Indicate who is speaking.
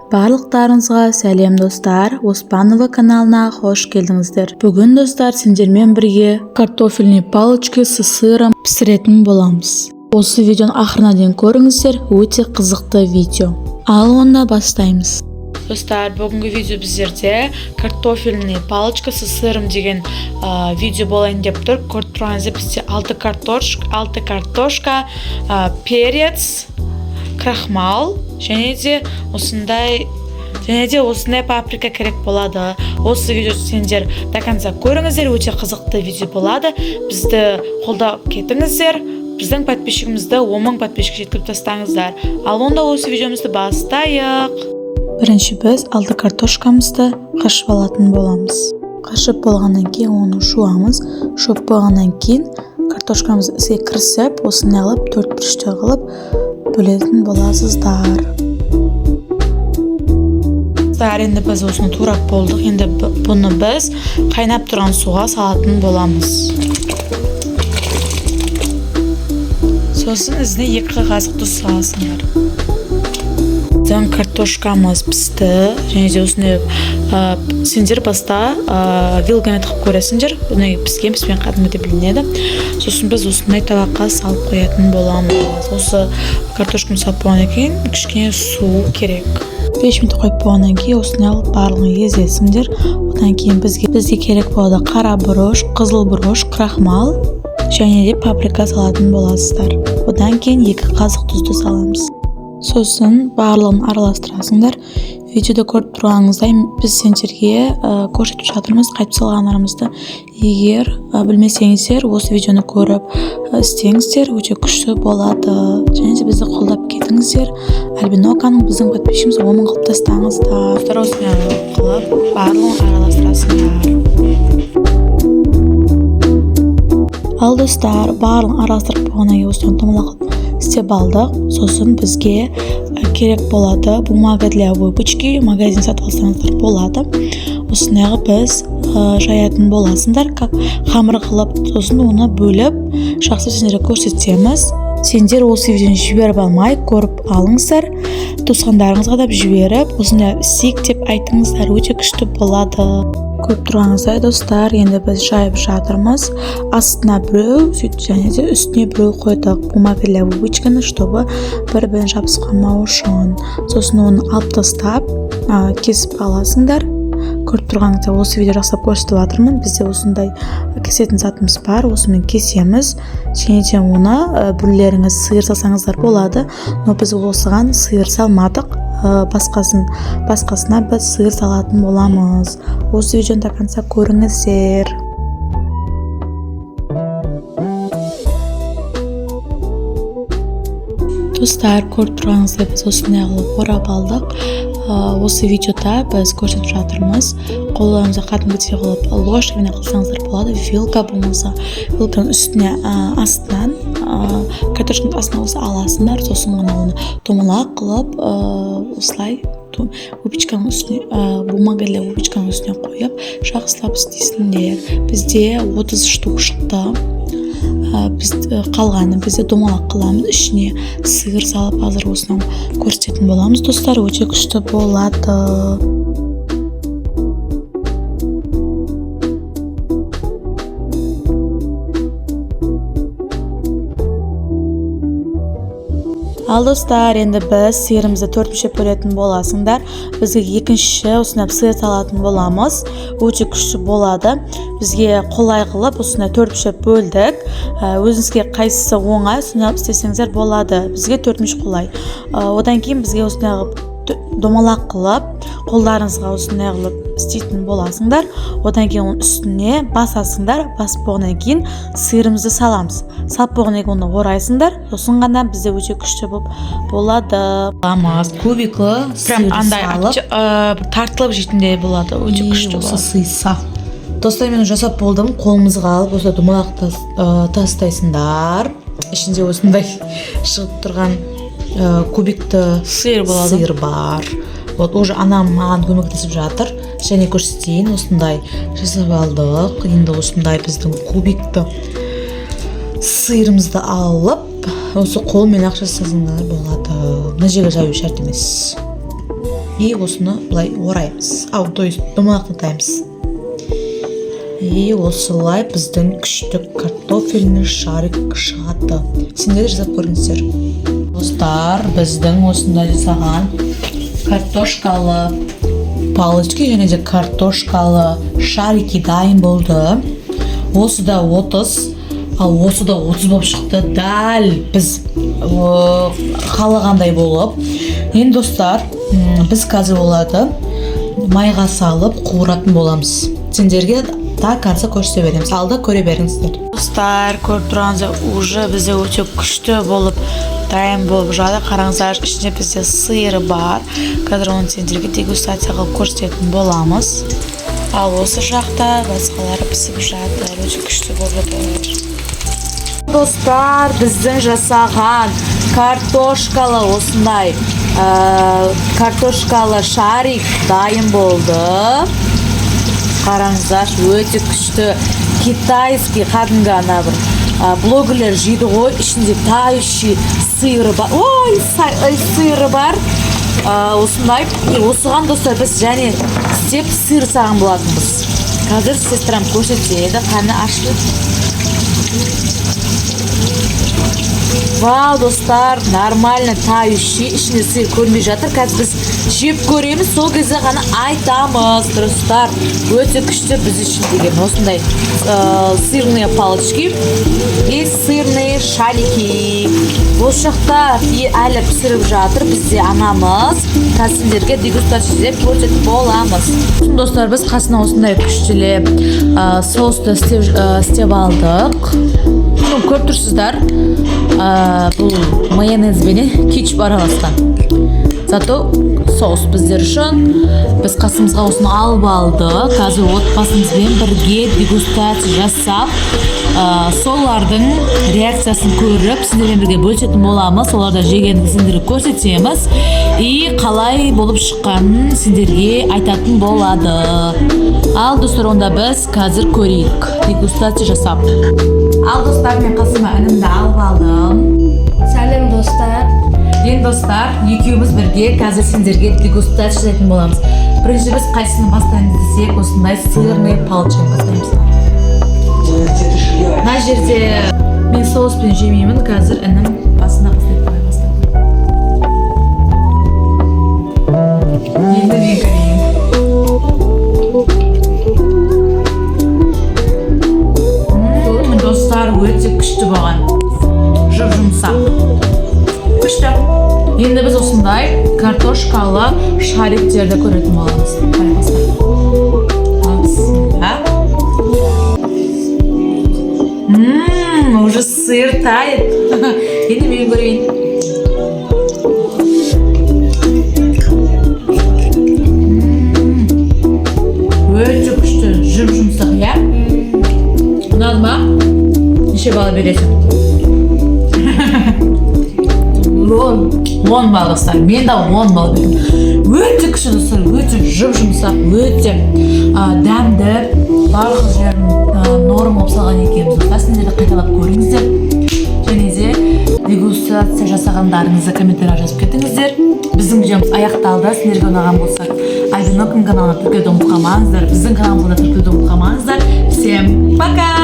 Speaker 1: Барлықтарыңызға сәлем достар, Оспанова каналына қош келдіңіздер. Бүгін достар сендермен бірге картофельный палочки с сыром пісіретін боламыз. Осы видеоны ақырына дейін көріңіздер, өте қызықты видео. Ал онда бастаймыз. Достар, бүгінгі видео біздерде картофельный палочка с сыром деген видео болайын деп тұр. Көріп тұрғаныңызда бізде 6 картошка, перец, крахмал және де осындай паприка керек болады. Осы видео сендер до конца көріңіздер, өте қызықты видео болады. Бізді қолдап кетіңіздер. Біздің подписчигімізді 10,000 подписчик жеткізіп тастаңыздар. Ал онда осы видеомызды бастайық. Бірінші біз 6 картошкамызды қашып алатын боламыз. Қашып болғаннан кейін оны жуамыз. Жуып болғаннан кейін картошкамыз іске кірісіп, осыны алып 4 бұрышты қылып бөлетін боласыздар. Енді біз осыны турап болдық. Енді бұны біз қайнап тұрған суға салатын боламыз. Сосын ізіне 2 қасық тұз саласыңдар. Картошкамыз пісті, және де осыны сендер баста вилкамен тығып көресіңдер. Бұны піскен кәдімгідей білінеді. Сосын біз осындай табаққа салып қоятын боламыз. Осы картошканы салып болғаннан кейін кішкене су керек. 5 минут қойып болғаннан кейін осыны алып барлығын езесіңдер. Одан кейін бізге керек болады қара бұрыш, қызыл бұрыш, крахмал және де паприка салатын боласыздар. Одан кейін 2 қасық тұзды саламыз. Сосын барлығын араластырасыңдар. Видеода көріп тұрғаныңыздай біз сендерге көрсетіп жатырмыз қайтып салғандарымызды. Егер білмесеңіздер, осы видеоны көріп істеңіздер, өте күшті болады. Және де бізді қолдап кетіңіздер. Альбиноканың біздің подписчигіміз 10,000 қылып тастаңыздар. Осыны қылып барлығын араластырасыңдар. Ал достар, барлығын араластырып болғаннан кейін осыны томалақ істеп алдық. Сосын бізге керек болады бумага для выпечки, магазин сатып алсаңыздар болады. Осындағы біз жаятын боласыңдар, қамыр қылып, сосын оны бөліп жақсы сендерге көрсетеміз. Сендер осы видеоны жіберіп алмай көріп алыңыздар. Туысқандарыңызға да жіберіп, осындай істейік деп айтыңыздар, өте күшті болады. Көріп тұрғаныңыздай достар, енді біз жайып жатырмыз. Астына біреу, және де үстіне біреу қойдық. Бумага для выпечканы, чтобы бір-бірін жабысқанмау үшін. Сосын оны алып тастап, кесіп аласыңдар. Көріп тұрғаныңызда осы видео жасап көрсетіп жатырмын. Бізде осындай кесетін затымыз бар. Осымен кесеміз. Және де оны біреулеріңіз сиыр салсаңыздар болады. Но біз осыған сиыр салмадық. Басқасына біз сиыр салатын боламыз. Осы видеоны до конца көріңіздер. Достар, көріп тұрғаныңызда біз осындай қылып орап алдық. Осы видеода біз көрсетіп жатырмыз. Қолдарыңызға кәдімгідей қылып ложкамен қылсаңыздар болады. Вилка болмаса, вилканың үстіне астынан, картошканың астынан осы аласыңдар. Сосын ғана оны томалақ қылып, осылай выпечканың үстіне, бумага для выпечканың үстіне қойып, жақсылап істейсіңдер. Бізде 30 штук шықты. Қалғаны бізде домалақ қыламыз, ішіне сиыр салып азыр осыны көрсететін боламыз. Достар, өте күшті болады. Ал достар, енді біз сиырымызды 4 бөлшеп бөлетін боласыңдар. Бізге екінші осындай сиыр салатын боламыз. Өте күшті болады. Бізге қолай қылып осындай 4 бөлшеп бөлдік. Өзіңізге қайсысы оңай, соны істесеңіздер болады. Бізге 4 қолай. Одан кейін бізге осындай домалақ қылып, қолдарыңызға осындай қылып істейтін боласыңдар. Одан кейін оның үстіне басасыңдар. Басып болғаннан кейін сиырымызды саламыз. Салып болғаннан кейін оны орайсыңдар. Сосын ғана бізде өте күшті болады.
Speaker 2: Кубиклы сиыр салып,
Speaker 1: тартылып жейтіндей болады. Өте күшті болады.
Speaker 2: Сыйса. Достар, мен жасап болдым. Қолымызға алып, осы домалақты тастайсыңдар. Ішінде осындай шығып тұрған кубикті
Speaker 1: сиыр
Speaker 2: бар. Вот уже анам маған көмектесіп жатыр. Және көрсетейін, осындай жасап алдық. Енді осындай біздің кубикті сиырымызды алып, осы қолмен жасасаңдар болады. Мына жерге жаю шарт емес. И осыны былай ораймыз. То есть домалақтатаймыз. И осылай біздің күшті картофельный шарик шығады. Сендер де жасап көріңіздер. Достар, біздің осындай жасаған картошкалы палочки және де картошкалы шарики дайын болды. Осы да 30, ал осы да 30 болып шықты. Дәл біз қалағандай болып. Енді достар, біз қазір оларды майға салып қуыратын боламыз. Сендерге так арза көрсете береміз. Алда көре беріңіздер. Достар, көріп тұрғаныңыздар, уже бізде өте күшті болып дайын болып жатыр. Қараңыздар, ішінде бізде сиыры бар. Қазір оны сендерге дегустацияға көрсететін боламыз. Ал осы жақта басқалары пісіп жатыр. Өте күшті болып жатыр. Достар, біздің жасаған картошкалы осындай картошкалы шарик дайын болды. Қараңыздар, өте күшті китайский қадымғы ана бір блогерлер жейді ғой, ішінде тающий сиыры бар. Ой, сиыры бар. Осындай. Осыған достар біз және істеп сиыр саған болатынбыз. Қазір сестрам көрсетеді, қаны ашты. Вау, достар, нормально тающий, ішінде сиыр көрмей жатыр. Қазір біз жеп көреміз, сол кезде ғана айтамыз. Достар, өте күшті біз үшін деген осындай сырные палочки и сырные шарики. Осы жақта әлі пісіріп жатыр. Бізде анамыз. Қазір сендерге дегустация көрсетіп боламыз. Достар, біз қасына осындай күштілеп соусты істеп алдық. Көріп тұрсыздар, бұл майонезбен кетчуп араласқан. Зато соус біздер үшін. Біз қасымызға осыны алып алдық. Қазір отбасымызбен бірге дегустация жасап, солардың реакциясын көріп, сендермен бірге бөлісетін боламыз. Соларда жегенді сендерге көрсетеміз. И қалай болып шыққанын сендерге айтатын болады. Ал достар, онда біз қазір көрейік дегустация жасап. Ал достар, мен қасыма інімді алып алдым.
Speaker 3: Сәлем достар.
Speaker 2: Енді достар, екеуміз бірге қазір сендерге дегустация жасайтын боламыз. Бірінші біз қайсыны бастаймыз десек, осындай сырный палочканы бастаймыз. Мына жерде мен соуспен жемеймін, қазір інім басында бастайды. Енді мен көрейін. Достар, өте күшті болған. Жұмсақ. Күшті. Енді біз осындай картошкалы шариктерді көретін боламыз. Уже сыр тает. Енді мен көрейін. Өте күшті, жұмсақ, я? Ұнады ма? Неше балы бересің? 10 бал достар. Мен де 10 бал бердім. Өте күшті достар, өте жұмсақ, өте дәмді. Барлық жерін норм болып салған екенбіз. Сендер де қайталап көріңіздер. Және де дегустация жасағандарыңызды комментария жазып кетіңіздер. Біздің видеомыз аяқталды. Сендерге ұнаған болса, Айдынокым каналына тіркелуді ұмытпаңыздар. Біздің каналымызда тіркелуді ұмытпаңыздар. Всем пока!